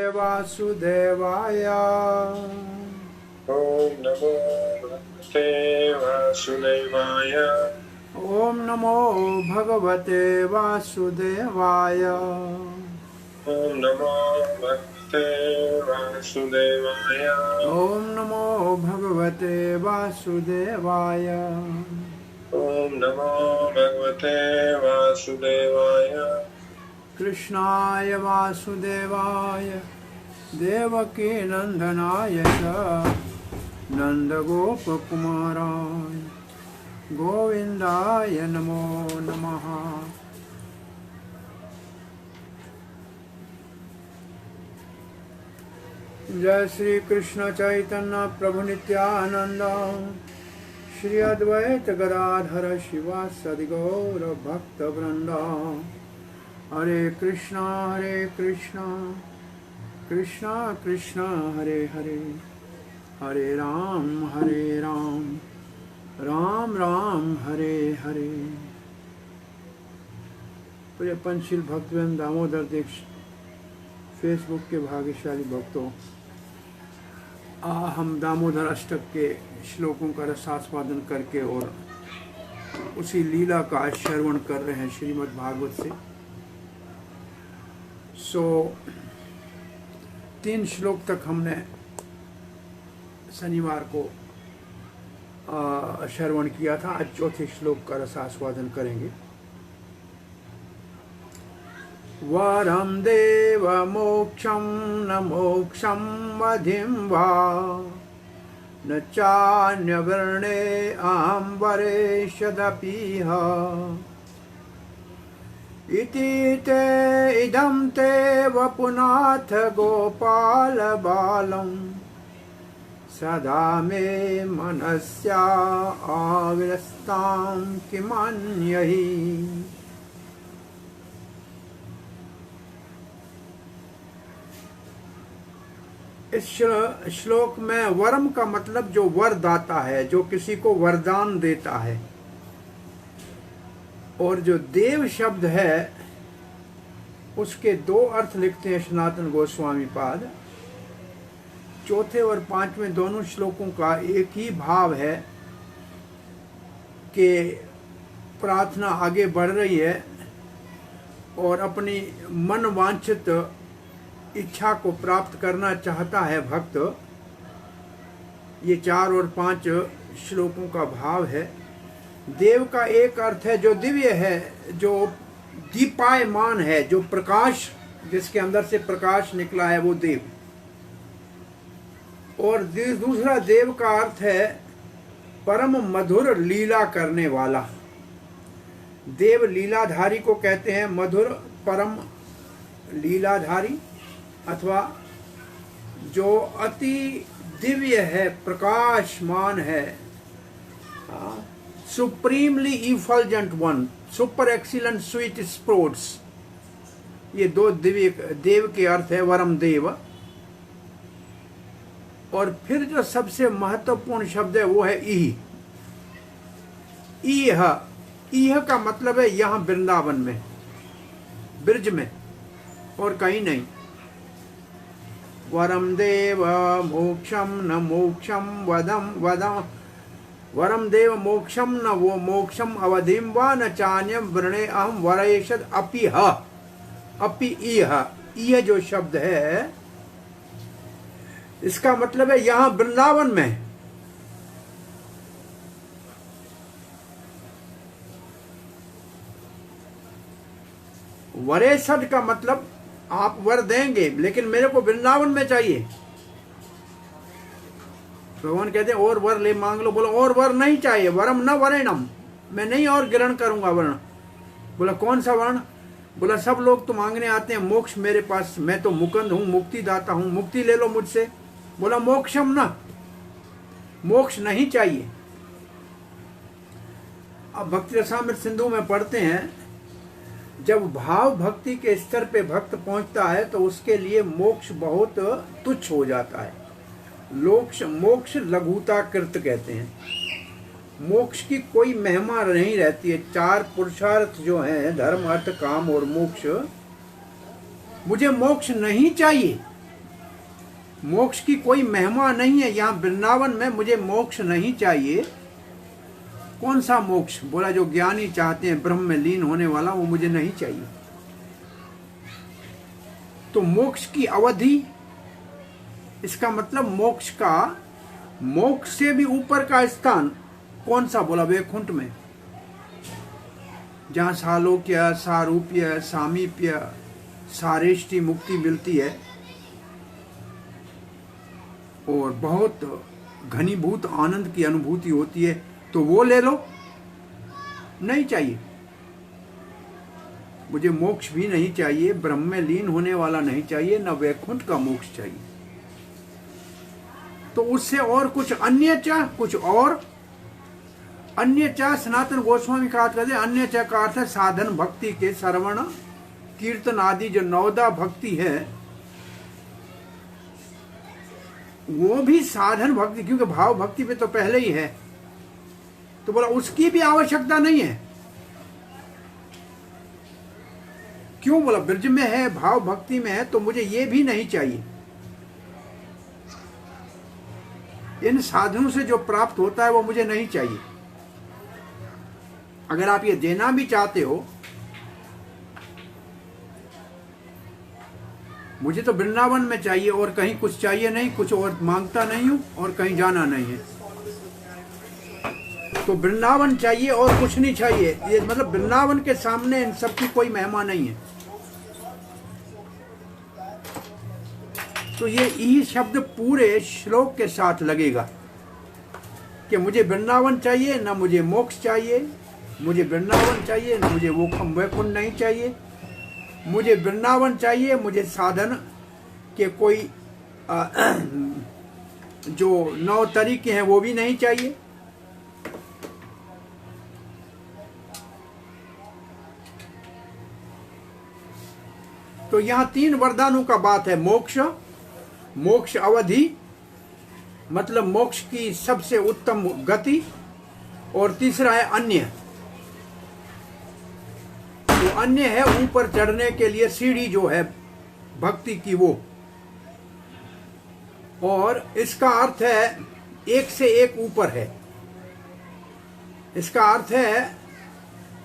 वासुदेवाय। ओम नमो भगवते वासुदेवाय। ओम नमो भगवते वासुदेवाय। ओम नमो भगवते वासुदेवाय। ओम नमो भगवते वासुदेवाय। ओम नमो भगवते वासुदेवाय। कृष्णाय वासुदेवाय देवकी नंदनाय च नंदगोपकुमाराय गोविंदाय नमो नमः। जय श्री कृष्ण चैतन्य प्रभु नित्यानंद श्री अद्वैत गदाधर शिवासादि गौर भक्त वृंद। हरे कृष्णा कृष्णा कृष्णा हरे हरे, हरे राम राम राम हरे हरे। प्रिय पंचशील भक्तवृंद, दामोदर दीक्षित फेसबुक के भाग्यशाली भक्तों, हम दामोदर अष्टक के श्लोकों का रसास्वादन करके और उसी लीला का श्रवण कर रहे हैं श्रीमद् भागवत से। 3 श्लोक तक हमने शनिवार को श्रवण किया था। आज 4थे श्लोक का रसास्वादन करेंगे। वरम देव मोक्षम न मोक्षम वधिं वा न चान्यवर्णे आम्बरेशदपीह इति ते इदं ते वपुनाथ गोपाल बालं सदा मे मनस्या आविरस्तां किमन्यहि। इस श्लोक में वरम का मतलब जो वरदाता है, जो किसी को वरदान देता है, और जो देव शब्द है उसके 2 अर्थ लिखते हैं सनातन गोस्वामी पाद। 4थे और 5वें दोनों श्लोकों का एक ही भाव है कि प्रार्थना आगे बढ़ रही है और अपनी मन वांछित इच्छा को प्राप्त करना चाहता है भक्त। ये 4 और 5 श्लोकों का भाव है। देव का एक अर्थ है जो दिव्य है, जो दीपायमान है, जो प्रकाश, जिसके अंदर से प्रकाश निकला है, वो देव। और दूसरा देव का अर्थ है परम मधुर लीला करने वाला। देव लीलाधारी को कहते हैं मधुर परम लीलाधारी, अथवा जो अति दिव्य है, प्रकाशमान है, supremely effulgent one, super excellent sweet sports. ये 2 दिव्य देव के अर्थ है वरम देव। और फिर जो सबसे महत्वपूर्ण शब्द है वो है इह। इह का मतलब है यहाँ वृंदावन में, ब्रज में, और कहीं नहीं। वरम देव मोक्षम न मोक्षम वदम वरम देव मोक्षम न वो मोक्षम अवधिम वा न चान्यम वृणे अहम वरेशद अपि इह जो शब्द है, इसका मतलब है यहाँ वृंदावन में। वरेशद का मतलब आप वर देंगे, लेकिन मेरे को वृंदावन में चाहिए। भगवान कहते हैं और वर ले मांग लो। बोला और वर नहीं चाहिए, वरम न वरेणम, मैं नहीं और ग्रहण करूंगा वर्ण। बोला कौन सा वर्ण? बोला सब लोग तो मांगने आते हैं मोक्ष मेरे पास, मैं तो मुकुंद हूं, मुक्ति दाता हूं, मुक्ति ले लो मुझसे। बोला मोक्षम न, मोक्ष नहीं चाहिए। अब भक्ति रसामृत सिंधु में पढ़ते हैं, जब भाव भक्ति के स्तर पे भक्त पहुंचता है तो उसके लिए मोक्ष बहुत तुच्छ हो जाता है। मोक्ष लघुता कृत कहते हैं। मोक्ष की कोई महिमा नहीं रहती है। 4 पुरुषार्थ जो हैं, धर्म अर्थ काम और मोक्ष, मुझे मोक्ष नहीं चाहिए। मोक्ष की कोई महिमा नहीं है। यहाँ वृंदावन में मुझे मोक्ष नहीं चाहिए। कौन सा मोक्ष? बोला जो ज्ञानी चाहते हैं ब्रह्म में लीन होने वाला, वो मुझे नहीं चाहिए। तो मोक्ष की अवधि, इसका मतलब मोक्ष से भी ऊपर का स्थान कौन सा? बोला वैकुंठ में, जहाँ सालोक्य, सारूप्य, सामीप्य, सारेष्टि मुक्ति मिलती है और बहुत घनीभूत आनंद की अनुभूति होती है। तो वो ले लो, नहीं चाहिए मुझे। मोक्ष भी नहीं चाहिए, ब्रह्म में लीन होने वाला नहीं चाहिए, न वैकुंठ का मोक्ष चाहिए। तो उससे और कुछ अन्य सनातन गोस्वामी का अर्थ कहते हैं। अन्य का अर्थ है साधन भक्ति के, श्रवण कीर्तन आदि जो 9 भक्ति है, वो भी साधन भक्ति, क्योंकि भाव भक्ति पे तो पहले ही है। तो बोला उसकी भी आवश्यकता नहीं है। क्यों? बोला ब्रज में है, भाव भक्ति में है, तो मुझे ये भी नहीं चाहिए। इन साधनों से जो प्राप्त होता है वो मुझे नहीं चाहिए। अगर आप ये देना भी चाहते हो, मुझे तो वृंदावन में चाहिए और कहीं कुछ चाहिए नहीं, कुछ और मांगता नहीं हूं और कहीं जाना नहीं है। तो वृंदावन चाहिए और कुछ नहीं चाहिए। ये मतलब वृंदावन के सामने इन सब की कोई महिमा नहीं है। तो ये ई शब्द पूरे श्लोक के साथ लगेगा कि मुझे वृंदावन चाहिए, ना मुझे मोक्ष चाहिए। मुझे वृंदावन चाहिए, ना मुझे वो वैकुंठ नहीं चाहिए। मुझे वृंदावन चाहिए, मुझे साधन के कोई जो 9 तरीके हैं वो भी नहीं चाहिए। तो यहाँ 3 वरदानों का बात है। मोक्ष अवधि, मतलब मोक्ष की सबसे उत्तम गति, और तीसरा है अन्य। तो अन्य है ऊपर चढ़ने के लिए सीढ़ी जो है भक्ति की, वो। और इसका अर्थ है एक से एक ऊपर है। इसका अर्थ है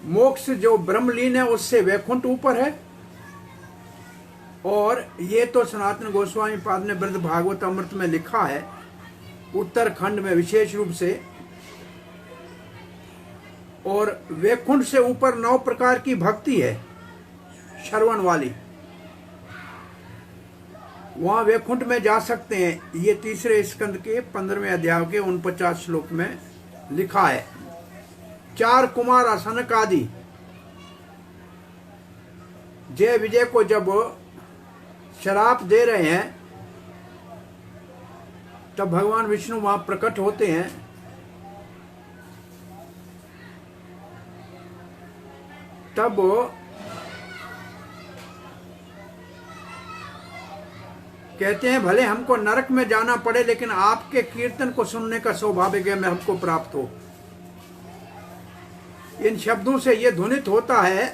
मोक्ष जो ब्रह्मलीन है उससे वैकुंठ ऊपर है। और ये तो सनातन गोस्वामी पाद ने ब्रज भागवत अमृत में लिखा है, उत्तरखंड में विशेष रूप से। और वैकुंठ से ऊपर 9 प्रकार की भक्ति है श्रवण वाली, वहां वैकुंठ में जा सकते हैं। ये 3 स्कंद के 15वें अध्याय के 49 श्लोक में लिखा है। 4 कुमार सनक आदि जय विजय को जब शराप दे रहे हैं, तब भगवान विष्णु वहां प्रकट होते हैं। तब कहते हैं भले हमको नरक में जाना पड़े, लेकिन आपके कीर्तन को सुनने का सौभाग्य में हमको प्राप्त हो। इन शब्दों से यह ध्वनित होता है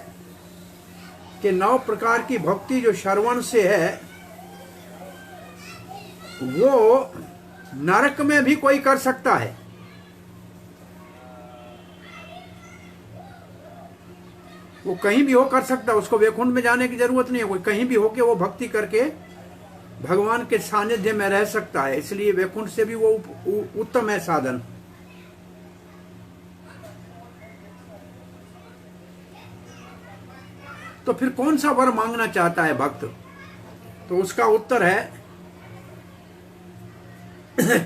कि 9 प्रकार की भक्ति जो श्रवण से है, वो नरक में भी कोई कर सकता है। वो कहीं भी हो कर सकता है, उसको वैकुंठ में जाने की जरूरत नहीं है। कोई कहीं भी होके वो भक्ति करके भगवान के सानिध्य में रह सकता है। इसलिए वैकुंठ से भी वो उत्तम है साधन। तो फिर कौन सा वर मांगना चाहता है भक्त? तो उसका उत्तर है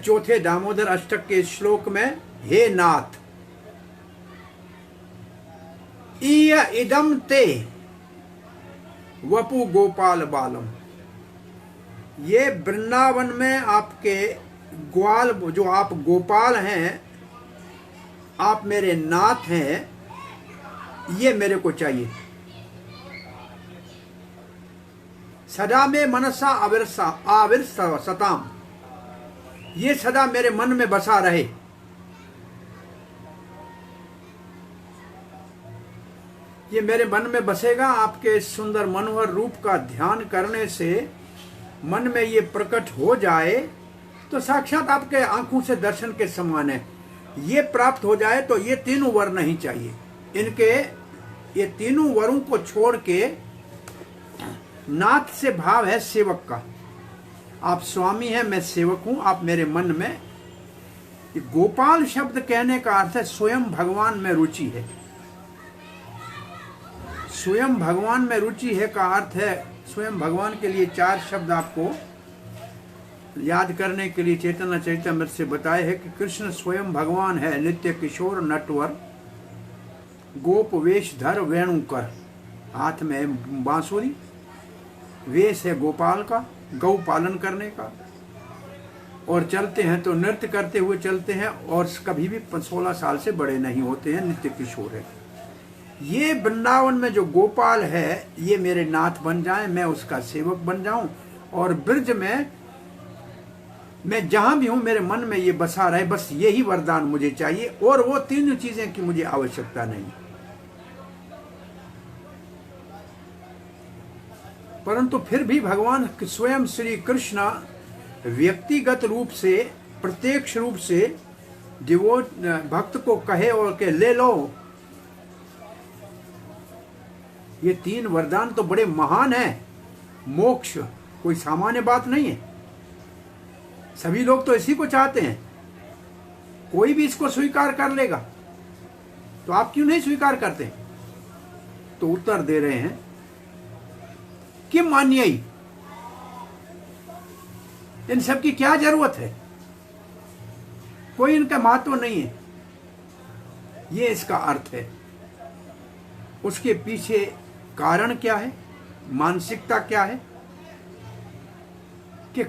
4 दामोदर अष्टक के श्लोक में, हे नाथ, ईय इदम ते वपु गोपाल बालम। ये वृंदावन में आपके ग्वाल, जो आप गोपाल हैं, आप मेरे नाथ हैं, ये मेरे को चाहिए। सदा में मनसा आविर्सताम, ये सदा मेरे मन में बसा रहे। ये मेरे मन में बसेगा। आपके सुंदर मनोहर रूप का ध्यान करने से मन में ये प्रकट हो जाए तो साक्षात आपके आंखों से दर्शन के समान है। ये प्राप्त हो जाए तो ये तीनों वर नहीं चाहिए। इनके ये तीनों वरों को छोड़ के नाथ से भाव है सेवक का। आप स्वामी हैं, मैं सेवक हूं, आप मेरे मन में। गोपाल शब्द कहने का अर्थ है स्वयं भगवान में रुचि है। स्वयं भगवान में रुचि है का अर्थ है, स्वयं भगवान के लिए 4 शब्द आपको याद करने के लिए चैतन्य चरितामृत से बताए हैं कि कृष्ण स्वयं भगवान है, नित्य किशोर नटवर, गोप वेशधर वेणुकर, हाथ में बांसुरी, वेश है गोपाल का, गौ पालन करने का, और चलते हैं तो नृत्य करते हुए चलते हैं, और कभी भी 16 साल से बड़े नहीं होते हैं, नित्य किशोर है। ये वृंदावन में जो गोपाल है ये मेरे नाथ बन जाए, मैं उसका सेवक बन जाऊं, और ब्रज में मैं जहां भी हूं मेरे मन में ये बसा रहे, बस यही वरदान मुझे चाहिए, और वो 3 चीजें की मुझे आवश्यकता नहीं। परंतु फिर भी भगवान स्वयं श्री कृष्ण व्यक्तिगत रूप से, प्रत्यक्ष रूप से भक्त को कहे और के ले लो। ये 3 वरदान तो बड़े महान हैं। मोक्ष कोई सामान्य बात नहीं है। सभी लोग तो इसी को चाहते हैं। कोई भी इसको स्वीकार कर लेगा, तो आप क्यों नहीं स्वीकार करते? तो उत्तर दे रहे हैं कि मान्य ही, इन सब की क्या जरूरत है? कोई इनका महत्व नहीं है। ये इसका अर्थ है। उसके पीछे कारण क्या है, मानसिकता क्या है कि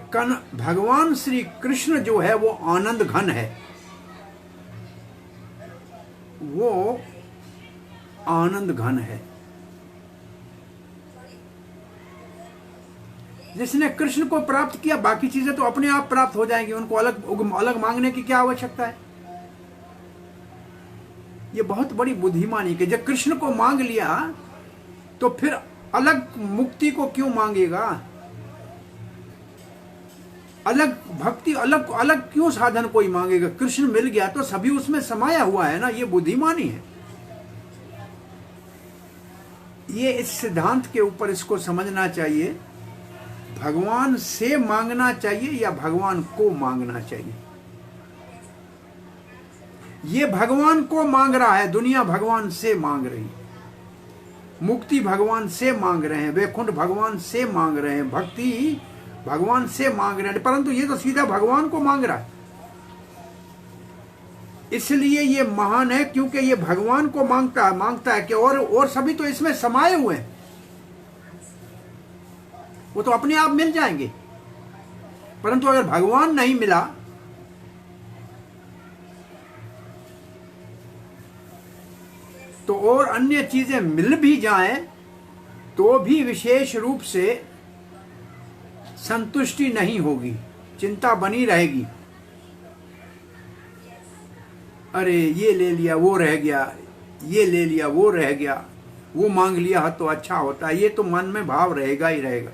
भगवान श्री कृष्ण जो है वो आनंद घन है, वो आनंद घन है। जिसने कृष्ण को प्राप्त किया, बाकी चीजें तो अपने आप प्राप्त हो जाएंगी, उनको अलग मांगने की क्या आवश्यकता है? ये बहुत बड़ी बुद्धिमानी कि जब कृष्ण को मांग लिया तो फिर अलग मुक्ति को क्यों मांगेगा? अलग भक्ति, अलग अलग क्यों साधन कोई मांगेगा? कृष्ण मिल गया तो सभी उसमें समाया हुआ है ना। ये बुद्धिमानी है। ये इस सिद्धांत के ऊपर इसको समझना चाहिए। भगवान से मांगना चाहिए या भगवान को मांगना चाहिए? ये भगवान को मांग रहा है, दुनिया भगवान से मांग रही है। मुक्ति भगवान से मांग रहे हैं, वैकुंठ भगवान से मांग रहे हैं, भक्ति भगवान से मांग रहे हैं, परंतु ये तो सीधा भगवान को मांग रहा है। इसलिए ये महान है क्योंकि ये भगवान को मांगता है कि और सभी तो इसमें समाये हुए हैं, वो तो अपने आप मिल जाएंगे। परंतु अगर भगवान नहीं मिला तो और अन्य चीजें मिल भी जाएं तो भी विशेष रूप से संतुष्टि नहीं होगी, चिंता बनी रहेगी। अरे ये ले लिया वो रह गया, ये ले लिया वो रह गया, वो मांग लिया तो अच्छा होता। ये तो मन में भाव रहेगा ही रहेगा।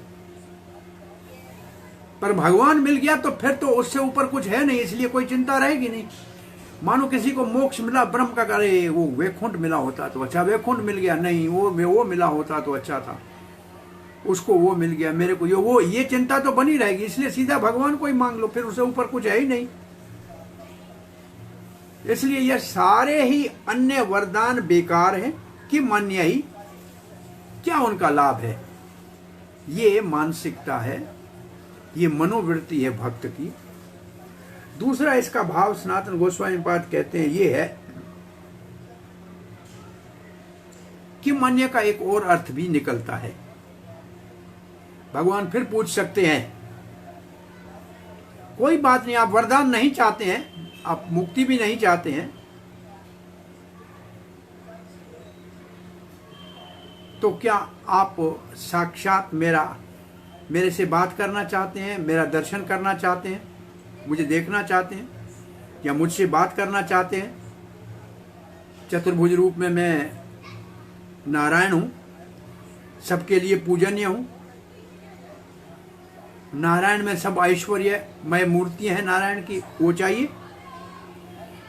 पर भगवान मिल गया तो फिर तो उससे ऊपर कुछ है नहीं, इसलिए कोई चिंता रहेगी नहीं। मानो किसी को मोक्ष मिला ब्रह्म का, करे वो वैकुंठ मिला होता तो अच्छा, वैकुंठ मिल गया नहीं, वो मिला होता तो अच्छा था, उसको वो मिल गया, मेरे को ये चिंता तो बनी रहेगी। इसलिए सीधा भगवान को ही मांग लो, फिर उससे ऊपर कुछ है ही नहीं। इसलिए ये सारे ही अन्य वरदान बेकार हैं कि मान्य ही, क्या उनका लाभ है? ये मानसिकता है, ये मनोवृत्ति है भक्त की। दूसरा इसका भाव सनातन गोस्वामी पाद कहते हैं ये है कि मान्य का एक और अर्थ भी निकलता है। भगवान फिर पूछ सकते हैं, कोई बात नहीं, आप वरदान नहीं चाहते हैं, आप मुक्ति भी नहीं चाहते हैं, तो क्या आप साक्षात मेरे से बात करना चाहते हैं, मेरा दर्शन करना चाहते हैं, मुझे देखना चाहते हैं, या मुझसे बात करना चाहते हैं? चतुर्भुज रूप में मैं नारायण हूं, सबके लिए पूजनीय हूं, नारायण में सब ऐश्वर्यमय मूर्तियां हैं नारायण की, वो चाहिए?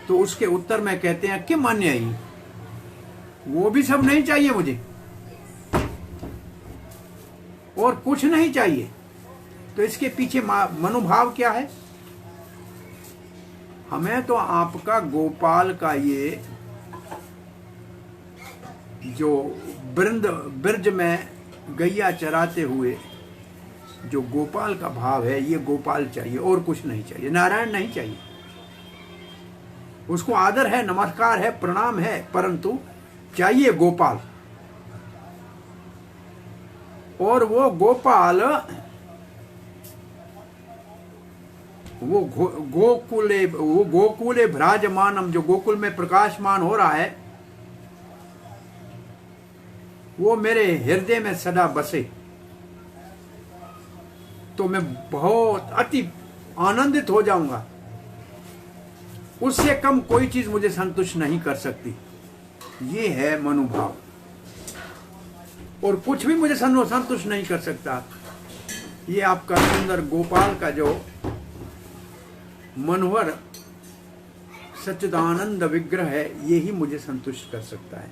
तो उसके उत्तर में कहते हैं कि मान्य ही, वो भी सब नहीं चाहिए मुझे, और कुछ नहीं चाहिए। तो इसके पीछे मनोभाव क्या है? हमें तो आपका गोपाल का ये जो ब्रज में गैया चराते हुए जो गोपाल का भाव है, ये गोपाल चाहिए और कुछ नहीं चाहिए, नारायण नहीं चाहिए। उसको आदर है, नमस्कार है, प्रणाम है, परंतु चाहिए गोपाल। और वो गोपाल वो गोकुले भ्राजमानम, जो गोकुल में प्रकाशमान हो रहा है, वो मेरे हृदय में सदा बसे, तो मैं बहुत अति आनंदित हो जाऊंगा। उससे कम कोई चीज मुझे संतुष्ट नहीं कर सकती। ये है मनोभाव, और कुछ भी मुझे संतुष्ट नहीं कर सकता। ये आपका सुंदर गोपाल का जो मनोहर सच्चिदानंद विग्रह है, ये ही मुझे संतुष्ट कर सकता है।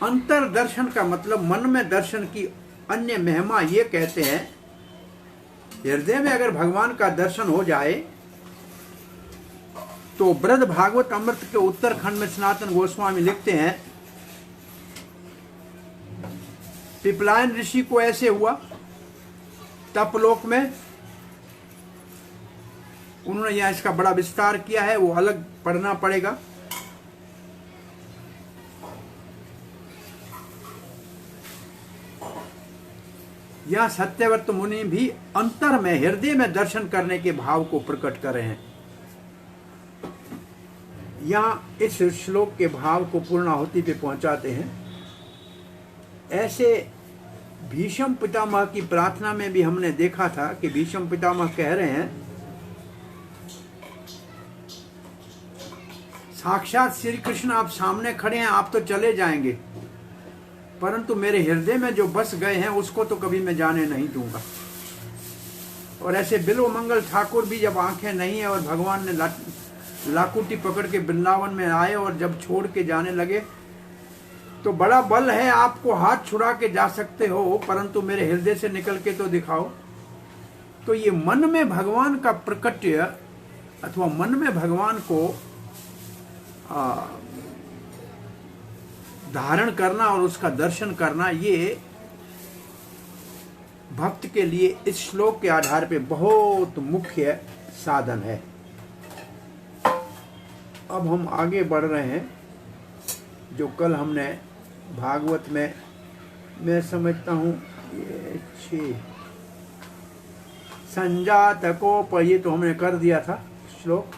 अंतर दर्शन का मतलब मन में दर्शन की अन्य महिमा। ये कहते हैं हृदय में अगर भगवान का दर्शन हो जाए तो बृहद भागवत अमृत के उत्तरखंड में सनातन गोस्वामी लिखते हैं, पिपलायन ऋषि को ऐसे हुआ तपलोक में। उन्होंने यहां इसका बड़ा विस्तार किया है, वो अलग पढ़ना पड़ेगा। यह सत्यव्रत मुनि भी अंतर में हृदय में दर्शन करने के भाव को प्रकट कर रहे हैं। यहाँ इस श्लोक के भाव को पूर्णाहुति पे पहुंचाते हैं। ऐसे भीष्म पितामह की प्रार्थना में भी हमने देखा था कि भीष्म पितामह कह रहे हैं, साक्षात श्री कृष्ण आप सामने खड़े हैं, आप तो चले जाएंगे, परंतु मेरे हृदय में जो बस गए हैं उसको तो कभी मैं जाने नहीं दूंगा। और ऐसे बिल्व मंगल ठाकुर भी जब आंखें नहीं है और भगवान ने लाकुटी पकड़ के वृंदावन में आए और जब छोड़ के जाने लगे, तो बड़ा बल है, आपको हाथ छुड़ा के जा सकते हो, परंतु मेरे हृदय से निकल के तो दिखाओ। तो ये मन में भगवान का प्रकट्य अथवा मन में भगवान को धारण करना और उसका दर्शन करना, ये भक्त के लिए इस श्लोक के आधार पे बहुत मुख्य साधन है। अब हम आगे बढ़ रहे हैं। जो कल हमने भागवत में, मैं समझता हूँ ये 6 संजात को, ये तो हमने कर दिया था श्लोक।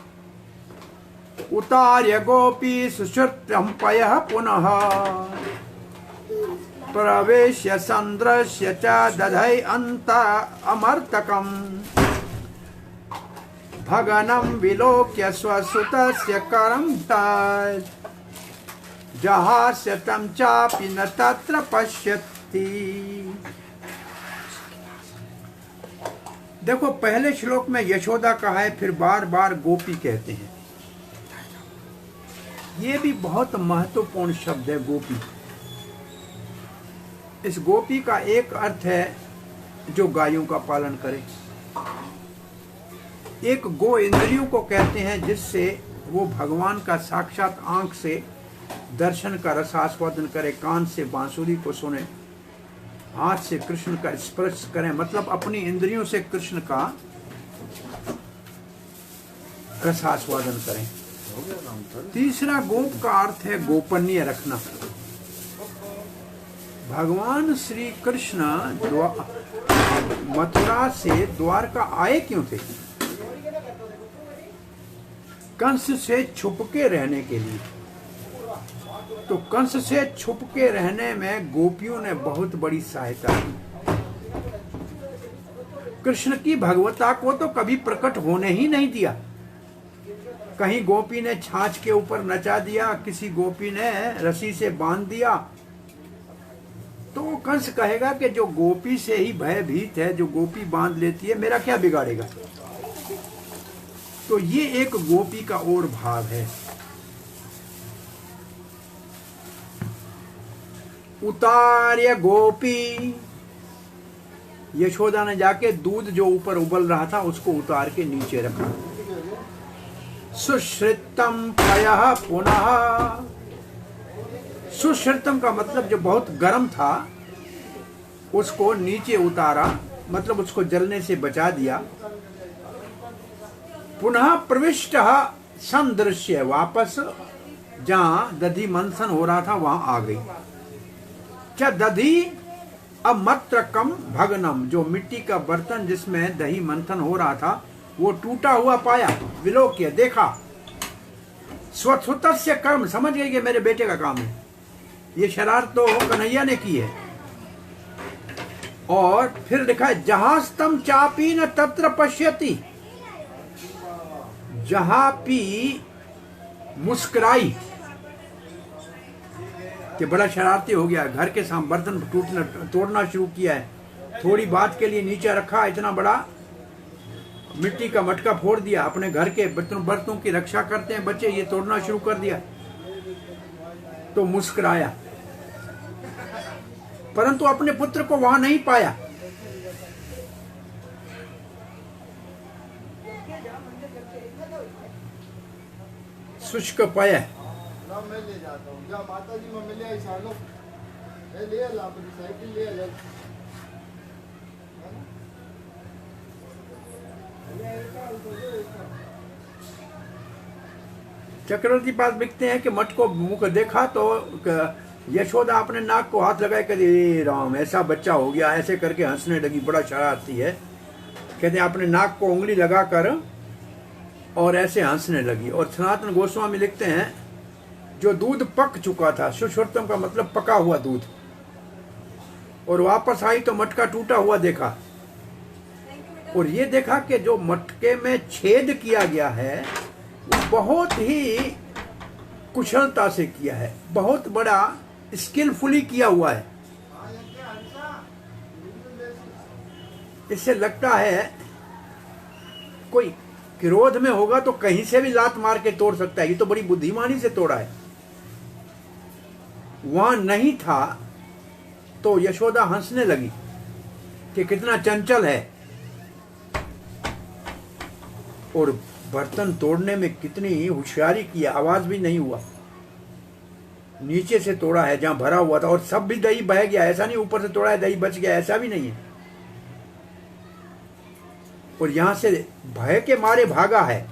उतार्य गोपी सुश्रुत्यं पयः पुनः प्रवेश्य संद्रश्य च दधै अन्त अमर्तकम् भगनं विलोक्य स्वसुतस्य करं जहास्य तं चापि न तत्र पश्यति। देखो, पहले श्लोक में यशोदा कहा है, फिर बार बार गोपी कहते हैं। ये भी बहुत महत्वपूर्ण शब्द है, गोपी। इस गोपी का एक अर्थ है जो गायों का पालन करे। एक गो इंद्रियों को कहते हैं जिससे वो भगवान का साक्षात आंख से दर्शन का रसास्वादन करे, कान से बांसुरी को सुने, हाथ से कृष्ण का स्पर्श करें, मतलब अपनी इंद्रियों से कृष्ण का रसास्वादन करें। तीसरा गोप का अर्थ है गोपनीय रखना। भगवान श्री कृष्ण मथुरा से द्वारका आए क्यों थे? कंस से छुप के रहने के लिए। तो कंस से छुप के रहने में गोपियों ने बहुत बड़ी सहायता की। कृष्ण की भगवता को तो कभी प्रकट होने ही नहीं दिया। कहीं गोपी ने छाछ के ऊपर नचा दिया, किसी गोपी ने रस्सी से बांध दिया, तो कंस कहेगा कि जो गोपी से ही भयभीत है, जो गोपी बांध लेती है, मेरा क्या बिगाड़ेगा। तो ये एक गोपी का और भाव है। उतार्य गोपी, यशोदा ने जाके दूध जो ऊपर उबल रहा था उसको उतार के नीचे रखा। सुश्रितम पयः पुनः, सुश्रितम का मतलब जो बहुत गर्म था उसको नीचे उतारा, मतलब उसको जलने से बचा दिया। पुनः प्रविष्ट संदृश्य, वापस जहां दधि मंथन हो रहा था वहां आ गई। क्या दधि अमत्रकम भगनम, जो मिट्टी का बर्तन जिसमें दही मंथन हो रहा था वो टूटा हुआ पाया, विलोक्य देखा। स्वच्छुत से कर्म, समझ गई कि मेरे बेटे का काम है। ये शरारत तो कन्हैया ने की है। और फिर लिखा है जहास्तम चापी न तत्र पश्यति, जहां पी मुस्कुराई कि बड़ा शरारती हो गया, घर के सामने बर्तन तोड़ना शुरू किया है, थोड़ी बात के लिए नीचे रखा, इतना बड़ा मिट्टी का मटका फोड़ दिया। अपने घर के बर्तनों की रक्षा करते हैं बच्चे, ये तोड़ना शुरू कर दिया। तो मुस्कुराया, परंतु अपने पुत्र को वहां नहीं पाया। शुष्क पय, मैं ले जाता हूँ, जा माता जी मैं मिले सालों ले ला अपनी साइकिल ले जा। चक्रवर्ती पास लिखते हैं कि मट को मुंह को देखा तो यशोदा अपने नाक को हाथ लगाए कहते राम ऐसा बच्चा हो गया, ऐसे करके हंसने लगी, बड़ा शरारती है। कहते हैं अपने नाक को उंगली लगाकर और ऐसे हंसने लगी। और सनातन गोस्वामी लिखते हैं जो दूध पक चुका था, सुश्रुतम का मतलब पका हुआ दूध, और वापस आई तो मटका टूटा हुआ देखा। और ये देखा कि जो मटके में छेद किया गया है वो बहुत ही कुशलता से किया है, बहुत बड़ा स्किलफुली किया हुआ है। इससे लगता है कोई क्रोध में होगा तो कहीं से भी लात मार के तोड़ सकता है, ये तो बड़ी बुद्धिमानी से तोड़ा है। वहां नहीं था तो यशोदा हंसने लगी कि कितना चंचल है, और बर्तन तोड़ने में कितनी होशियारी की, आवाज भी नहीं हुआ। नीचे से तोड़ा है जहां भरा हुआ था, और सब भी दही बह गया, ऐसा नहीं ऊपर से तोड़ा है दही बच गया, ऐसा भी नहीं है। और यहां से भय के मारे भागा है।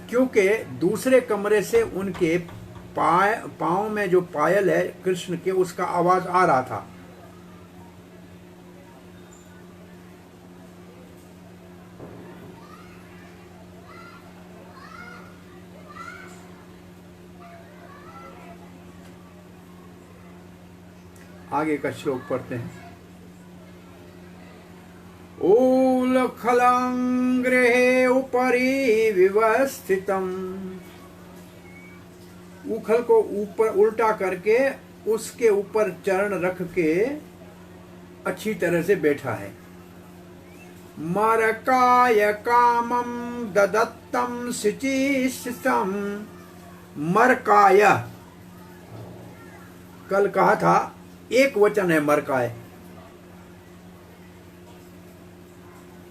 क्योंकि दूसरे कमरे से उनके पांव में जो पायल है कृष्ण के, उसका आवाज आ रहा था। आगे का श्लोक पढ़ते हैं। ऊलखलंग्रेहे उपरि विवस्थितम, उखल को ऊपर उल्टा करके उसके ऊपर चरण रख के अच्छी तरह से बैठा है। मरकाय कामम ददत्तम सिचिस्तम, मरकाय कल कहा था, एक वचन है मरकाय।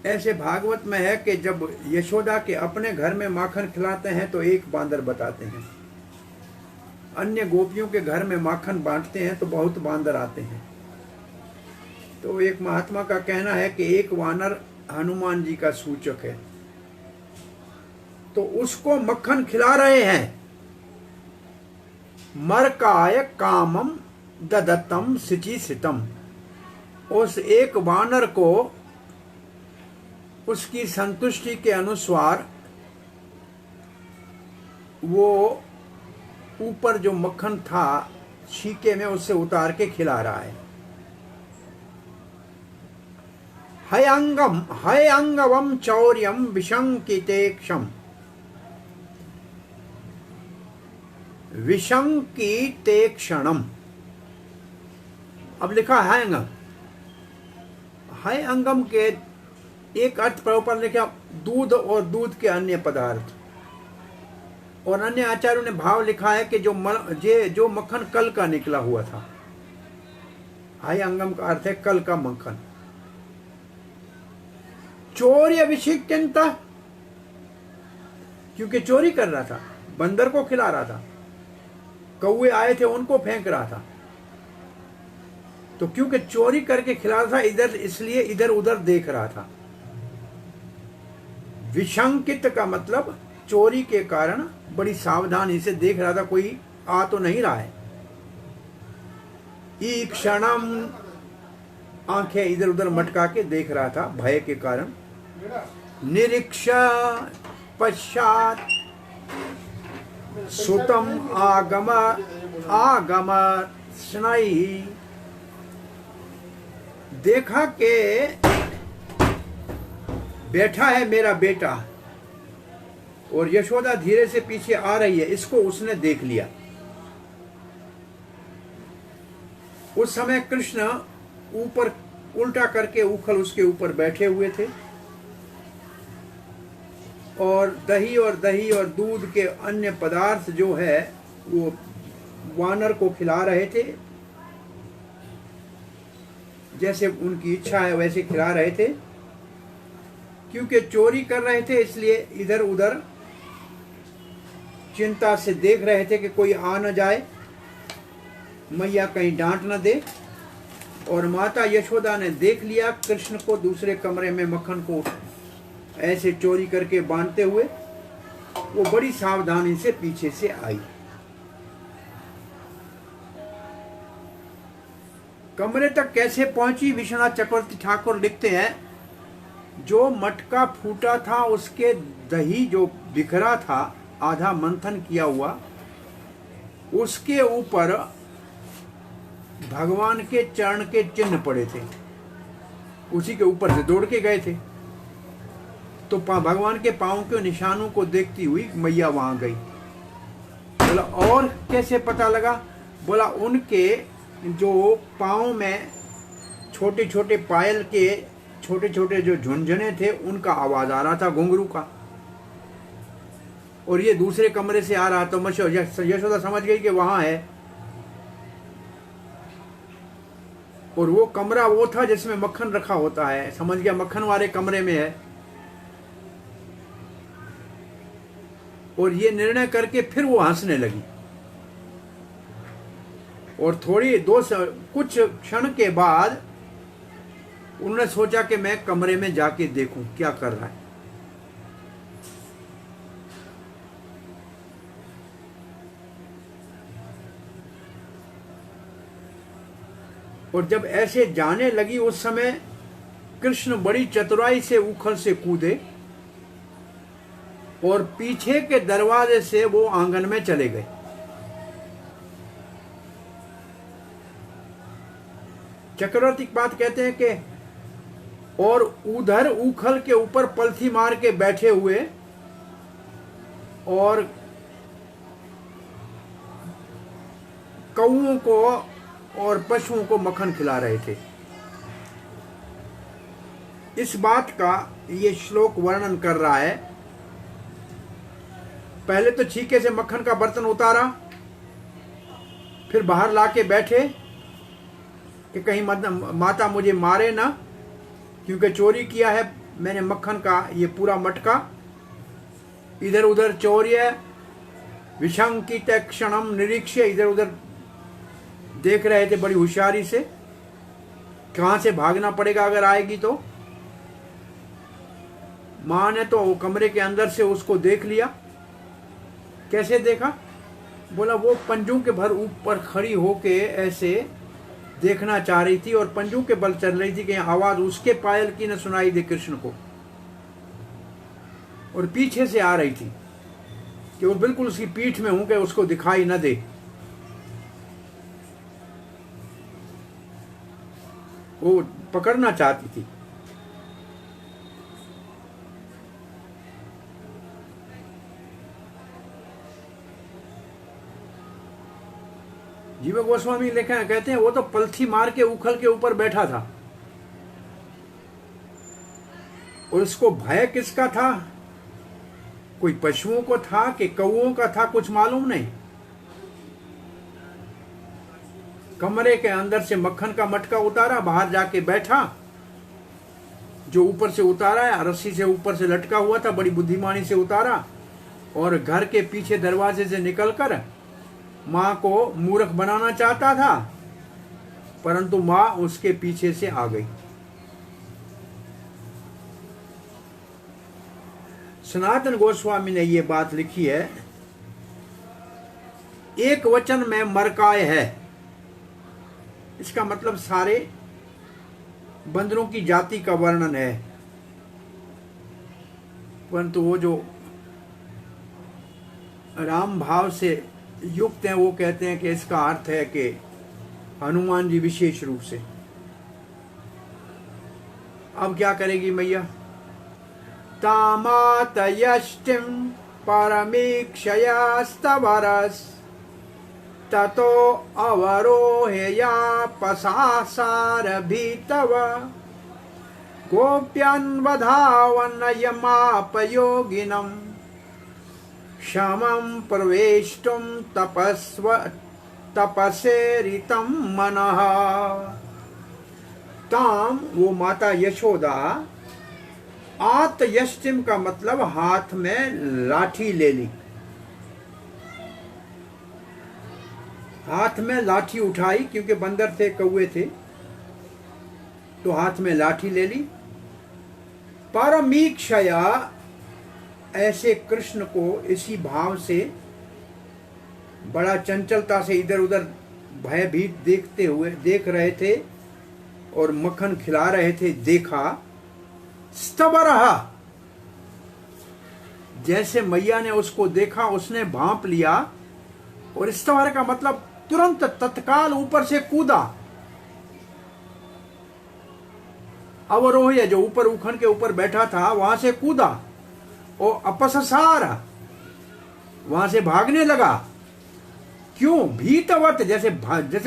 ऐसे भागवत में है कि जब यशोदा के अपने घर में माखन खिलाते हैं तो एक बांदर बताते हैं, अन्य गोपियों के घर में माखन बांटते हैं तो बहुत बांदर आते हैं। तो एक महात्मा का कहना है कि एक वानर हनुमान जी का सूचक है, तो उसको मक्खन खिला रहे हैं। मरकाय कामम ददत्तम सिचिसितम, उस एक वानर को उसकी संतुष्टि के अनुसार वो ऊपर जो मक्खन था छीके में उससे उतार के खिला रहा है। हयंगवम चौर्यम विशंकितेक्षम विशंकिते क्षणम। अब लिखा है अंगम, है अंगम के एक अर्थ पर ऊपर लिखा दूध और दूध के अन्य पदार्थ, और अन्य आचार्यों ने भाव लिखा है कि जो मक्खन कल का निकला हुआ था। हाय अंगम का अर्थ है कल का मक्खन। चोरी अभिषिक्तंता, क्योंकि चोरी कर रहा था, बंदर को खिला रहा था, कौवे आए थे उनको फेंक रहा था, तो क्योंकि चोरी करके खिला रहा था इधर, इसलिए इधर उधर देख रहा था। विशंकित का मतलब चोरी के कारण बड़ी सावधानी से देख रहा था, कोई आ तो नहीं रहा है। ईक्षणम, आंखें इधर उधर मटका के देख रहा था भय के कारण। निरीक्ष पश्चात सुतम आगम स्नायी, देखा के बैठा है मेरा बेटा, और यशोदा धीरे से पीछे आ रही है, इसको उसने देख लिया। उस समय कृष्ण ऊपर उल्टा करके उखल उसके ऊपर बैठे हुए थे, और दही और दूध के अन्य पदार्थ जो है वो वानर को खिला रहे थे, जैसे उनकी इच्छा है वैसे खिला रहे थे। क्योंकि चोरी कर रहे थे इसलिए इधर उधर चिंता से देख रहे थे कि कोई आ न जाए, मैया कहीं डांट न दे। और माता यशोदा ने देख लिया कृष्ण को दूसरे कमरे में मक्खन को ऐसे चोरी करके बांधते हुए, वो बड़ी सावधानी से पीछे से आई। कमरे तक कैसे पहुंची, विश्वनाथ चक्रवर्ती ठाकुर लिखते हैं, जो मटका फूटा था उसके दही जो बिखरा था, आधा मंथन किया हुआ, उसके ऊपर भगवान के चरण के चिन्ह पड़े थे, उसी के ऊपर से दौड़ के गए थे। तो भगवान के पांव के निशानों को देखती हुई मैया वहां गई। बोला और कैसे पता लगा? बोला उनके जो पांव में छोटे छोटे पायल के छोटे छोटे जो झुंझुने थे, उनका आवाज आ रहा था घुंघरू का, और ये दूसरे कमरे से आ रहा। तो यशोदा समझ गई कि वहां है, और वो कमरा वो था जिसमें मक्खन रखा होता है, समझ गया मक्खन वाले कमरे में है। और ये निर्णय करके फिर वो हंसने लगी, और कुछ क्षण के बाद उन्होंने सोचा कि मैं कमरे में जाके देखूं क्या कर रहा है। और जब ऐसे जाने लगी उस समय कृष्ण बड़ी चतुराई से उखल से कूदे और पीछे के दरवाजे से वो आंगन में चले गए। चक्रवर्ती की बात कहते हैं कि और उधर उखल के ऊपर पलथी मार के बैठे हुए और कौओं को और पशुओं को मक्खन खिला रहे थे। इस बात का ये श्लोक वर्णन कर रहा है। पहले तो छीके से मक्खन का बर्तन उतारा, फिर बाहर लाके बैठे कि कहीं माता मुझे मारे ना, क्योंकि चोरी किया है मैंने मक्खन का ये पूरा मटका। इधर उधर चौर्य विशंकित क्षणम निरीक्ष्य, इधर उधर देख रहे थे बड़ी होशियारी से, कहां से भागना पड़ेगा अगर आएगी तो। मां ने तो कमरे के अंदर से उसको देख लिया। कैसे देखा? बोला वो पंजों के भर ऊपर खड़ी होके ऐसे देखना चाह रही थी और पंजों के बल चल रही थी कि आवाज उसके पायल की न सुनाई दे कृष्ण को, और पीछे से आ रही थी कि वो बिल्कुल उसकी पीठ में हूं कि उसको दिखाई न दे। वो पकड़ना चाहती थी। जीव गोस्वामी लिखा है, कहते हैं वो तो पलथी मार के उखल के ऊपर बैठा था, और उसको भय किसका था? कोई पशुओं को था कि कौओं का था, कुछ मालूम नहीं। कमरे के अंदर से मक्खन का मटका उतारा, बाहर जाके बैठा, जो ऊपर से उतारा है रस्सी से ऊपर से लटका हुआ था, बड़ी बुद्धिमानी से उतारा, और घर के पीछे दरवाजे से निकलकर माँ को मूर्ख बनाना चाहता था, परंतु माँ उसके पीछे से आ गई। सनातन गोस्वामी ने ये बात लिखी है, एक वचन में मरकाय है। इसका मतलब सारे बंदरों की जाति का वर्णन है, परंतु वो जो राम भाव से युक्त हैं वो कहते हैं कि इसका अर्थ है कि हनुमान जी विशेष रूप से। अब क्या करेगी मैया? तामात यष्टिम परमीक्षयास्तवरस ततो अवरोहया पसासार भीतव गोप्यन्वधावनयमापयोगिनम् क्षमं प्रवेष्टुं तपसेरितं मनः। ताम वो माता यशोदा, आत यष्टिम का मतलब हाथ में लाठी ले ली, हाथ में लाठी उठाई, क्योंकि बंदर थे, कौए थे, तो हाथ में लाठी ले ली। परमीक्षया, ऐसे कृष्ण को इसी भाव से बड़ा चंचलता से इधर उधर भयभीत देखते हुए देख रहे थे और मक्खन खिला रहे थे, देखा। स्तवरहा, जैसे मैया ने उसको देखा उसने भांप लिया, और स्तवर का मतलब तुरंत तत्काल ऊपर से कूदा। अवरोह, जो ऊपर उखन के ऊपर बैठा था वहां से कूदा, और अपससार, वहां से भागने लगा। क्यों? भीतवत, जैसे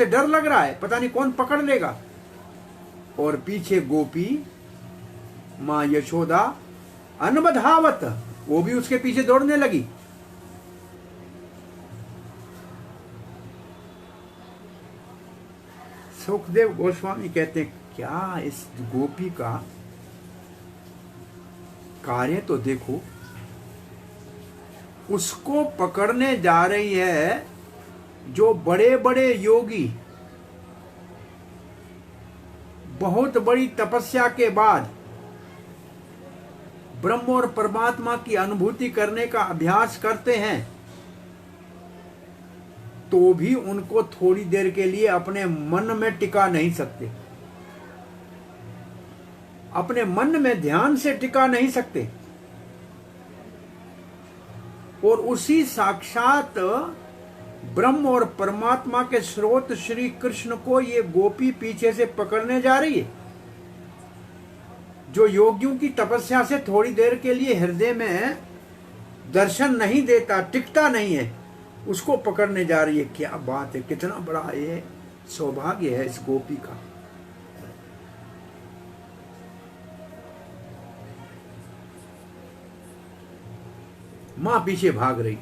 डर लग रहा है, पता नहीं कौन पकड़ लेगा। और पीछे गोपी मां यशोदा अनबधावत, वो भी उसके पीछे दौड़ने लगी। सुखदेव गोस्वामी कहते हैं, क्या इस गोपी का कार्य तो देखो, उसको पकड़ने जा रही है जो बड़े बड़े योगी बहुत बड़ी तपस्या के बाद ब्रह्म और परमात्मा की अनुभूति करने का अभ्यास करते हैं, तो भी उनको थोड़ी देर के लिए अपने मन में टिका नहीं सकते, अपने मन में ध्यान से टिका नहीं सकते। और उसी साक्षात ब्रह्म और परमात्मा के स्रोत श्री कृष्ण को ये गोपी पीछे से पकड़ने जा रही है। जो योगियों की तपस्या से थोड़ी देर के लिए हृदय में दर्शन नहीं देता, टिकता नहीं है, उसको पकड़ने जा रही है। क्या बात है, कितना बड़ा ये सौभाग्य है इस गोपी का। मां पीछे भाग रही,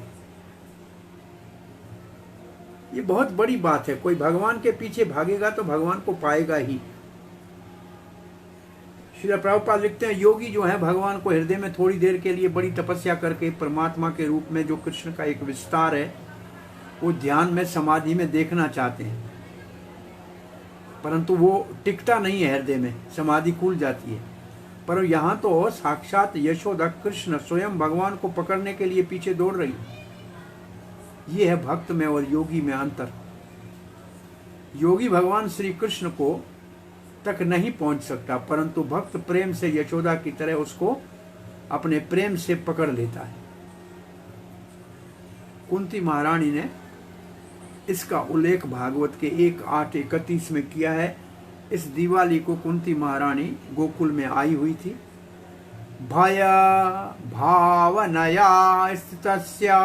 ये बहुत बड़ी बात है। कोई भगवान के पीछे भागेगा तो भगवान को पाएगा ही। श्रील प्रभुपाद लिखते हैं, योगी जो है भगवान को हृदय में थोड़ी देर के लिए बड़ी तपस्या करके परमात्मा के रूप में जो कृष्ण का एक विस्तार है वो ध्यान में समाधि में देखना चाहते हैं, परंतु वो टिकता नहीं है हृदय में, समाधि खुल जाती है। पर यहाँ तो साक्षात यशोदा कृष्ण स्वयं भगवान को पकड़ने के लिए पीछे दौड़ रही। ये है भक्त में और योगी में अंतर। योगी भगवान श्री कृष्ण को तक नहीं पहुंच सकता, परंतु भक्त प्रेम से यशोदा की तरह उसको अपने प्रेम से पकड़ लेता है। कुंती महारानी ने इसका उल्लेख भागवत के 1:8-31 में किया है। इस दिवाली को कुंती महारानी गोकुल में आई हुई थी। भय भावनया स्थितस्या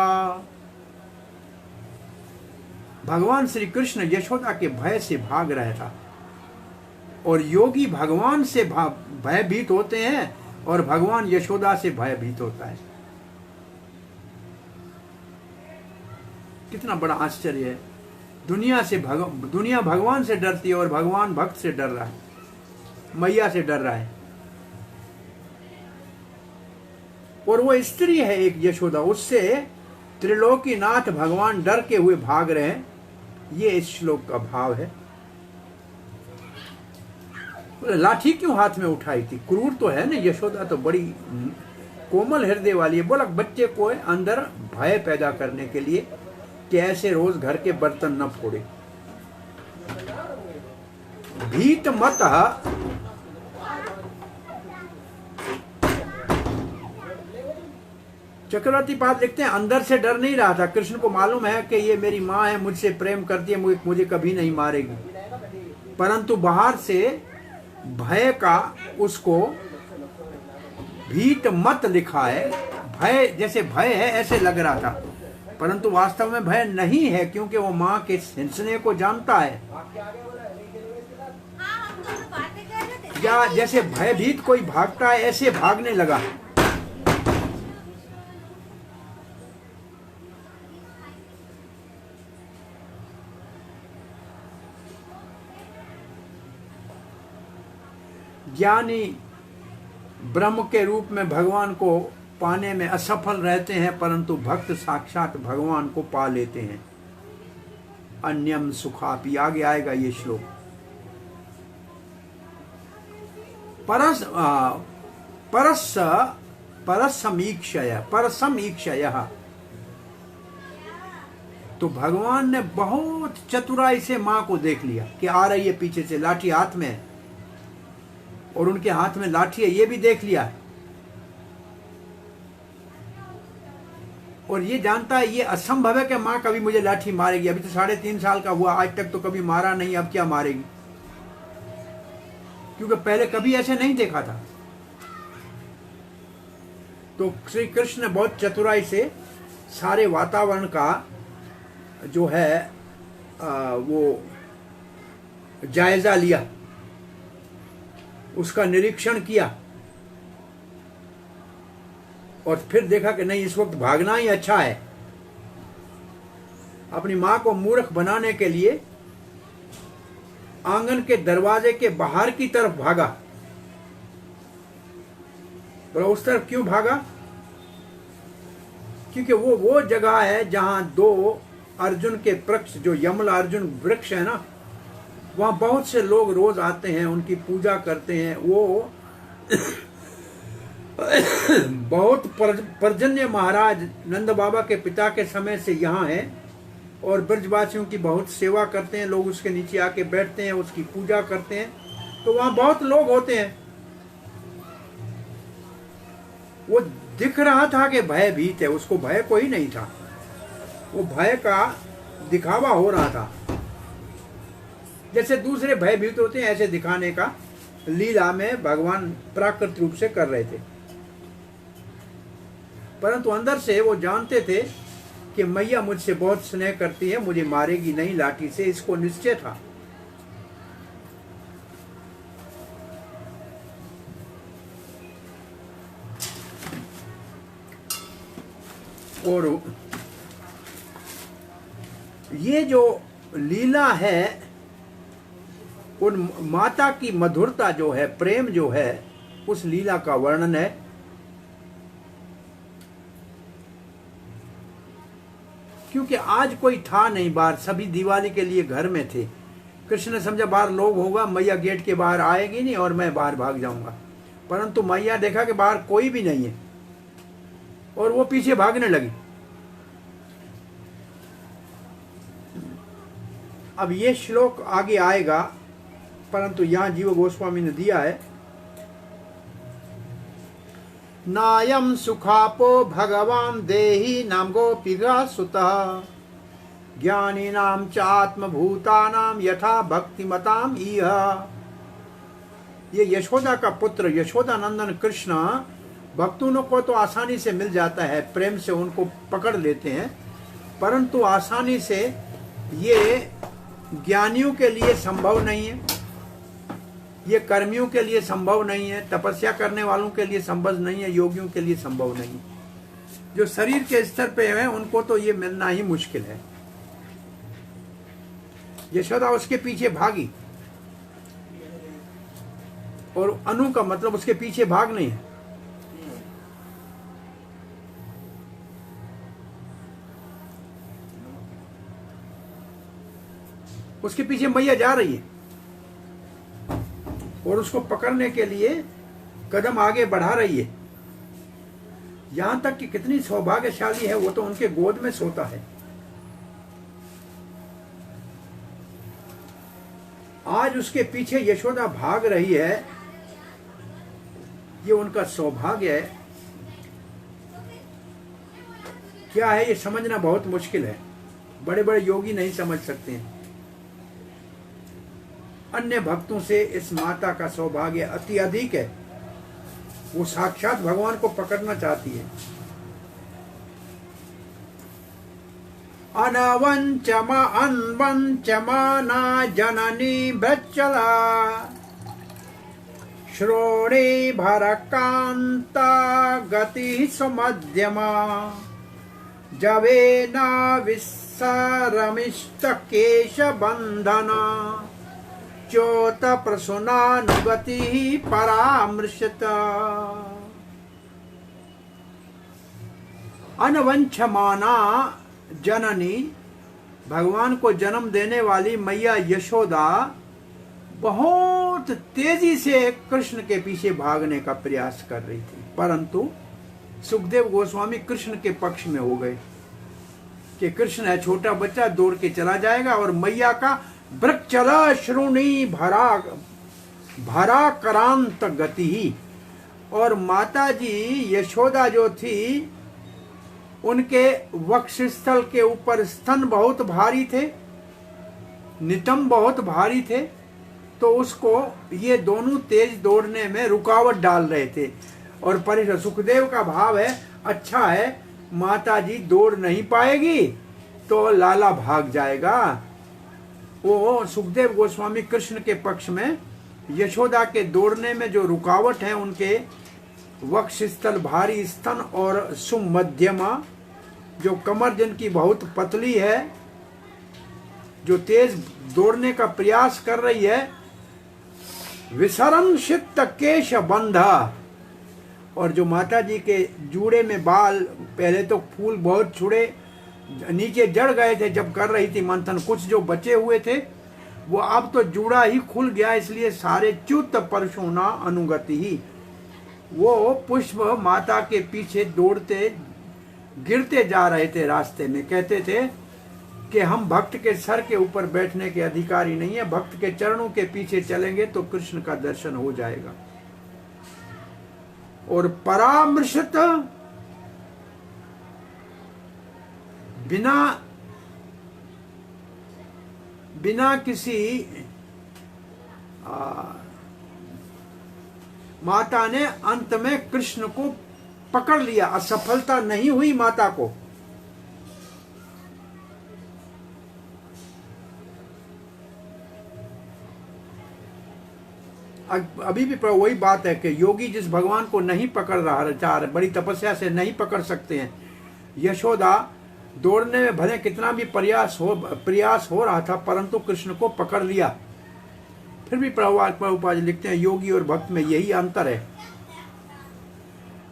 भगवान श्री कृष्ण यशोदा के भय से भाग रहा था, और योगी भगवान से भयभीत होते हैं और भगवान यशोदा से भयभीत होता है। कितना बड़ा आश्चर्य है। दुनिया भगवान से डरती है और भगवान भक्त से डर रहा है, मैया से डर रहा है। और वो स्त्री है एक यशोदा, उससे त्रिलोकीनाथ भगवान डर के हुए भाग रहे हैं। ये इस श्लोक का भाव है। लाठी क्यों हाथ में उठाई थी? क्रूर तो है ना यशोदा, तो बड़ी कोमल हृदय वाली है। बोला बच्चे को अंदर भय पैदा करने के लिए कि ऐसे रोज घर के बर्तन न फोड़े। भीत मत चक्रवर्ती पाद लिखते हैं, अंदर से डर नहीं रहा था। कृष्ण को मालूम है कि ये मेरी माँ है, मुझसे प्रेम करती है, मुझे कभी नहीं मारेगी, परंतु बाहर से भय का उसको भीत मत लिखा है। भय जैसे भय है ऐसे लग रहा था, परंतु वास्तव में भय नहीं है, क्योंकि वो माँ के हिंसने को जानता है। या जैसे भयभीत कोई भागता है ऐसे भागने लगा। ज्ञानी ब्रह्म के रूप में भगवान को पाने में असफल रहते हैं, परंतु भक्त साक्षात भगवान को पा लेते हैं। अन्यम सुखापि, आगे आएगा ये श्लोक। परसमीक्षय, तो भगवान ने बहुत चतुराई से मां को देख लिया कि आ रही है पीछे से, लाठी हाथ में है और उनके हाथ में लाठी है, ये भी देख लिया और ये जानता है ये असंभव है कि मां कभी मुझे लाठी मारेगी। अभी तो 3.5 साल का हुआ, आज तक तो कभी मारा नहीं, अब क्या मारेगी, क्योंकि पहले कभी ऐसे नहीं देखा था। तो श्री कृष्ण ने बहुत चतुराई से सारे वातावरण का जो है वो जायजा लिया, उसका निरीक्षण किया और फिर देखा कि नहीं, इस वक्त भागना ही अच्छा है। अपनी मां को मूर्ख बनाने के लिए आंगन के दरवाजे के बाहर की तरफ भागा। बोला उस तरफ क्यों भागा? क्योंकि वो जगह है जहां 2 अर्जुन के वृक्ष, जो यमल अर्जुन वृक्ष है ना, वहां बहुत से लोग रोज आते हैं, उनकी पूजा करते हैं। वो बहुत पर्जन्य महाराज नंद बाबा के पिता के समय से यहाँ है और ब्रजवासियों की बहुत सेवा करते हैं। लोग उसके नीचे आके बैठते हैं, उसकी पूजा करते हैं, तो वहां बहुत लोग होते हैं। वो दिख रहा था कि भयभीत है, उसको भय कोई नहीं था, वो भय का दिखावा हो रहा था। जैसे दूसरे भयभीत होते हैं ऐसे दिखाने का लीला में भगवान प्राकृत रूप से कर रहे थे, परंतु अंदर से वो जानते थे कि मैया मुझसे बहुत स्नेह करती है, मुझे मारेगी नहीं लाठी से, इसको निश्चय था। और ये जो लीला है, उन माता की मधुरता जो है, प्रेम जो है, उस लीला का वर्णन है। क्योंकि आज कोई था नहीं बाहर, सभी दिवाली के लिए घर में थे। कृष्ण ने समझा बाहर लोग होगा, मैया गेट के बाहर आएगी नहीं और मैं बाहर भाग जाऊंगा, परंतु मैया देखा कि बाहर कोई भी नहीं है और वो पीछे भागने लगी। अब ये श्लोक आगे आएगा, परंतु यहां जीव गोस्वामी ने दिया है, नायम सुखापो भगवान देही नाम गोपिका सुतः ज्ञानी नाम च आत्मभूतानाम यथा भक्तिमताम इह। ये यशोदा का पुत्र यशोदा नंदन कृष्ण भक्तों को तो आसानी से मिल जाता है, प्रेम से उनको पकड़ लेते हैं, परंतु आसानी से ये ज्ञानियों के लिए संभव नहीं है, ये कर्मियों के लिए संभव नहीं है, तपस्या करने वालों के लिए संभव नहीं है, योगियों के लिए संभव नहीं है। जो शरीर के स्तर पे है उनको तो ये मिलना ही मुश्किल है। यशोदा उसके पीछे भागी, और अनु का मतलब उसके पीछे भाग नहीं है। उसके पीछे मैया जा रही है और उसको पकड़ने के लिए कदम आगे बढ़ा रही है। यहां तक कि कितनी सौभाग्यशाली है, वो तो उनके गोद में सोता है। आज उसके पीछे यशोदा भाग रही है, ये उनका सौभाग्य है। क्या है ये समझना बहुत मुश्किल है, बड़े बड़े योगी नहीं समझ सकते हैं। अन्य भक्तों से इस माता का सौभाग्य अति अधिक है। वो साक्षात भगवान को पकड़ना चाहती है। अनवंचमाना जननी भ्रचला श्रोणे भरकांता गति सुमध्यमा जवेना विस्सरमिष्ट केश बंधना चोत प्रसूनानुगति परामृशत। अनवंचमाना जननी, भगवान को जन्म देने वाली मैया यशोदा बहुत तेजी से कृष्ण के पीछे भागने का प्रयास कर रही थी, परंतु सुखदेव गोस्वामी कृष्ण के पक्ष में हो गए कि कृष्ण है छोटा बच्चा, दौड़ के चला जाएगा। और मैया का वृक्षला श्रुणी भरा करांत गति। और माता जी यशोदा जो थी, उनके वक्षस्थल के ऊपर स्तन बहुत भारी थे, नितंब बहुत भारी थे, तो उसको ये दोनों तेज दौड़ने में रुकावट डाल रहे थे। और परिषद सुखदेव का भाव है, अच्छा है माता जी दौड़ नहीं पाएगी तो लाला भाग जाएगा। वो सुखदेव गोस्वामी कृष्ण के पक्ष में यशोदा के दौड़ने में जो रुकावट है, उनके वक्षस्थल भारी स्तन और सुमध्यमा, जो कमर जिनकी बहुत पतली है, जो तेज दौड़ने का प्रयास कर रही है, विसरंशित केश बंधा। और जो माता जी के जूड़े में बाल, पहले तो फूल बहुत छुड़े नीचे जड़ गए थे जब कर रही थी मंथन, कुछ जो बचे हुए थे वो अब तो जूड़ा ही खुल गया, इसलिए सारे च्युत परशुना अनुगति ही। वो पुष्प माता के पीछे दौड़ते गिरते जा रहे थे रास्ते में, कहते थे कि हम भक्त के सर के ऊपर बैठने के अधिकारी नहीं है, भक्त के चरणों के पीछे चलेंगे तो कृष्ण का दर्शन हो जाएगा। और परामृशत, बिना किसी माता ने अंत में कृष्ण को पकड़ लिया। असफलता नहीं हुई माता को। अभी भी वही बात है कि योगी जिस भगवान को नहीं पकड़ रहा, चाह रहे, बड़ी तपस्या से नहीं पकड़ सकते हैं। यशोदा दौड़ने में भले कितना भी प्रयास हो रहा था, परंतु कृष्ण को पकड़ लिया। फिर भी प्रभुपाद लिखते हैं, योगी और भक्त में यही अंतर है।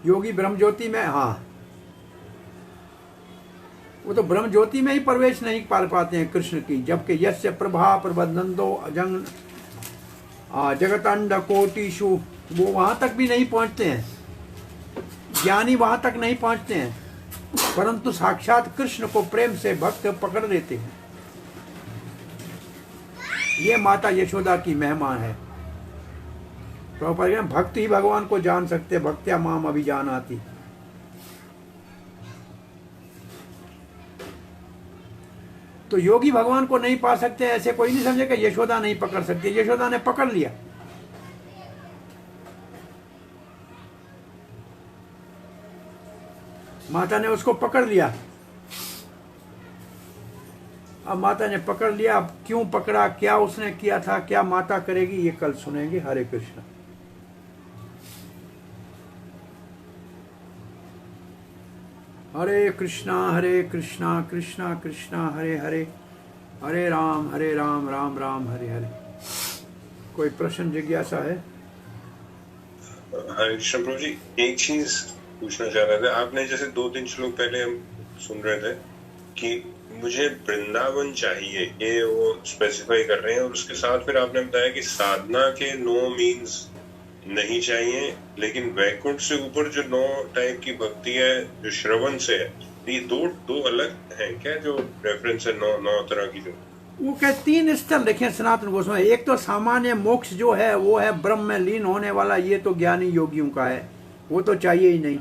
योगी ब्रह्म ज्योति में, हाँ, वो तो ब्रह्म ज्योति में ही प्रवेश नहीं कर पाते हैं कृष्ण की, जबकि यस्य प्रभा प्रबंधो अजंग जगतांड कोटिशु, वो वहां तक भी नहीं पहुंचते हैं, ज्ञानी वहां तक नहीं पहुंचते हैं, परंतु साक्षात कृष्ण को प्रेम से भक्त पकड़ लेते हैं। ये माता यशोदा की महिमा है। प्रभुपाद भक्त ही भगवान को जान सकते, भक्त्या माम अभिजानाति। तो योगी भगवान को नहीं पा सकते, ऐसे कोई नहीं समझे कि यशोदा नहीं पकड़ सकती। यशोदा ने पकड़ लिया। माता ने उसको पकड़ लिया। अब माता ने पकड़ लिया, अब क्यों पकड़ा, क्या उसने किया था, क्या माता करेगी, ये कल सुनेंगे। हरे कृष्ण। हरे कृष्णा कृष्णा कृष्णा हरे हरे, हरे राम राम राम हरे हरे। कोई प्रश्न जिज्ञासा है? हरे कृष्ण प्रभु जी, एक चीज पूछना चाह रहे थे। आपने जैसे 2-3 श्लोक पहले हम सुन रहे थे कि मुझे वृंदावन चाहिए, ये वो स्पेसिफाई कर रहे हैं, और उसके साथ फिर आपने बताया कि साधना के 9 मीन्स नहीं चाहिए, लेकिन वैकुंठ से ऊपर जो 9 टाइप की भक्ति है जो श्रवण से है, ये दो अलग हैं क्या, जो रेफरेंस है 9 तरह की? जो वो क्या 3 स्तर लिखे सनातन गोस्वामी। एक तो सामान्य मोक्ष जो है वो है ब्रह्म में लीन होने वाला, ये तो ज्ञानी योगियों का है, वो तो चाहिए ही नहीं।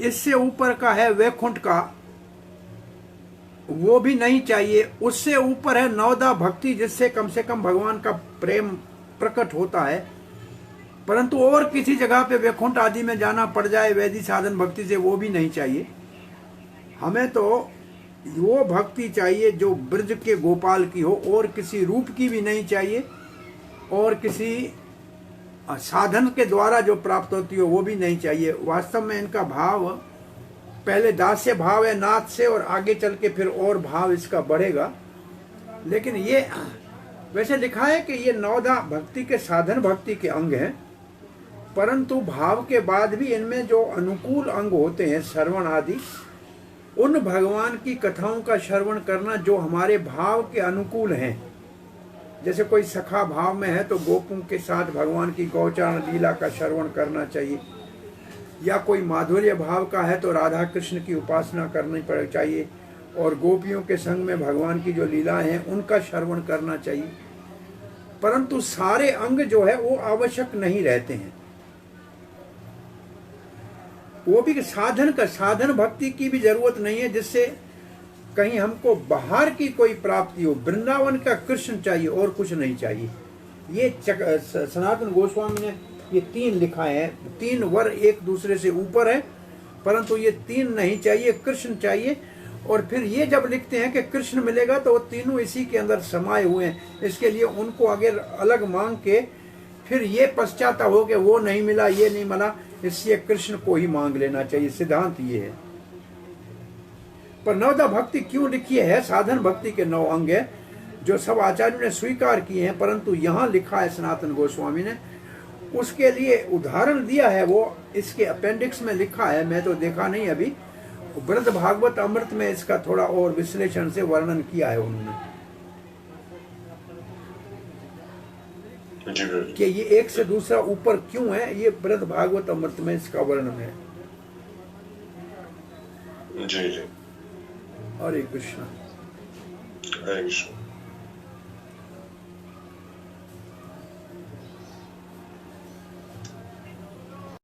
इससे ऊपर का है वैकुंठ का, वो भी नहीं चाहिए। उससे ऊपर है नवदा भक्ति, जिससे कम से कम भगवान का प्रेम प्रकट होता है, परंतु और किसी जगह पे वैकुंठ आदि में जाना पड़ जाए वैदिक साधन भक्ति से, वो भी नहीं चाहिए। हमें तो वो भक्ति चाहिए जो ब्रज के गोपाल की हो, और किसी रूप की भी नहीं चाहिए, और किसी साधन के द्वारा जो प्राप्त होती हो वो भी नहीं चाहिए। वास्तव में इनका भाव पहले दास्य भाव है नाथ से, और आगे चल के फिर और भाव इसका बढ़ेगा। लेकिन ये वैसे लिखा है कि ये 9 भक्ति के साधन भक्ति के अंग हैं, परंतु भाव के बाद भी इनमें जो अनुकूल अंग होते हैं श्रवण आदि, उन भगवान की कथाओं का श्रवण करना जो हमारे भाव के अनुकूल हैं। जैसे कोई सखा भाव में है तो गोपों के साथ भगवान की गौचारण लीला का श्रवण करना चाहिए, या कोई माधुर्य भाव का है तो राधा कृष्ण की उपासना करनी पड़ चाहिए, और गोपियों के संग में भगवान की जो लीलाएं हैं उनका श्रवण करना चाहिए। परंतु सारे अंग जो है वो आवश्यक नहीं रहते हैं। वो भी साधन भक्ति की भी जरूरत नहीं है, जिससे कहीं हमको बाहर की कोई प्राप्ति हो। वृंदावन का कृष्ण चाहिए और कुछ नहीं चाहिए। ये सनातन गोस्वामी ने ये 3 लिखा है। 3 वर एक दूसरे से ऊपर है, परंतु ये 3 नहीं चाहिए, कृष्ण चाहिए। और फिर ये जब लिखते हैं कि कृष्ण मिलेगा तो वो तीनों इसी के अंदर समाये हुए हैं, इसके लिए उनको आगे अलग मांग के फिर ये पश्चाताप हो कि वो नहीं मिला, ये नहीं मिला, इसलिए कृष्ण को ही मांग लेना चाहिए। सिद्धांत ये है। पर 9 भक्ति क्यों लिखी है? साधन भक्ति के 9 अंग है जो सब आचार्यों ने स्वीकार किए हैं, परंतु यहाँ लिखा है सनातन गोस्वामी ने, उसके लिए उदाहरण दिया है। वो इसके अपेंडिक्स में लिखा है, मैं तो देखा नहीं अभी। ब्रज भागवत अमृत में इसका थोड़ा और विश्लेषण से वर्णन किया है उन्होंने, कि ये एक से दूसरा ऊपर क्यों है। ये ब्रज भागवत अमृत में इसका वर्णन है। जी जी। हरे कृष्ण। हरे कृष्ण।